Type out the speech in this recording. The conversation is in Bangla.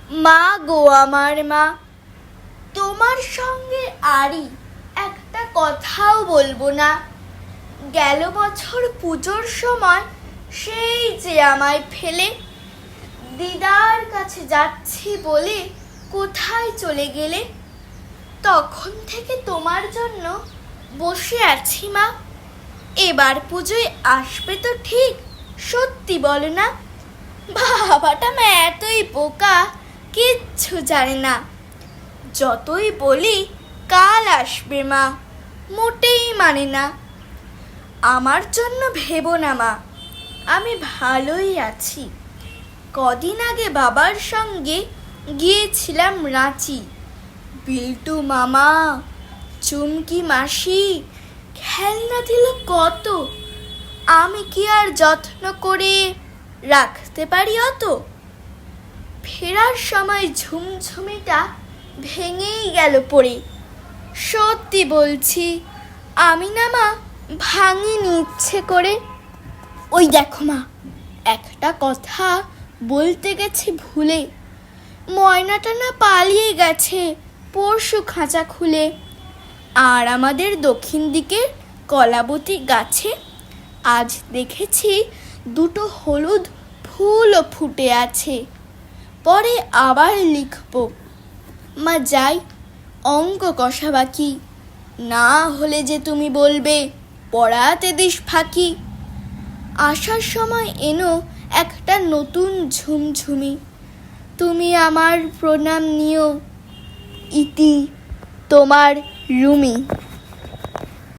মা গো আমার মা, তোমার সঙ্গে আরই একটা কথাও বলবো না। গেল বছর পুজোর সময় সেই যে আমায় ফেলে দিদার কাছে যাচ্ছি বলে কোথায় চলে গেলে। তখন থেকে তোমার জন্য বসে আছি মা। এবার পুজোয় আসবে তো ঠিক, সত্যি বলো না? বাবাটা মা এতই বোকা, কিচ্ছু জানে না। যতই বলি কাল আসবে মা, মোটেই মানে না। আমার জন্য ভেবো না মা, আমি ভালোই আছি। কদিন আগে বাবার সঙ্গে গিয়েছিলাম রাঁচি। বিল্টু মামা, চুমকি মাসি খেলনা দিল কত, আমি কি আর যত্ন করে রাখতে পারি অত? ফেরার সময় ঝুমঝুমিটা ভেঙেই গেল পড়ে। সত্যি বলছি, আমি না মা ভাঙিনি ইচ্ছে করে। ওই দেখো মা, একটা কথা বলতে গেছি ভুলে। ময়নাটা না পালিয়ে গেছে পরশু খাঁচা খুলে। আর আমাদের দক্ষিণ দিকের কলাবতী গাছে আজ দেখেছি দুটো হলুদ ফুলও ফুটে আছে। পরে আবার লিখবো। মা যাই, অঙ্ক কষা বাকি, না হলে যে তুমি বলবে পড়াতে দিস ফাঁকি। আসার সময় এনো একটা নতুন ঝুমঝুমি, তুমি আমার প্রণাম নিও। ইতি, তোমার রুমি।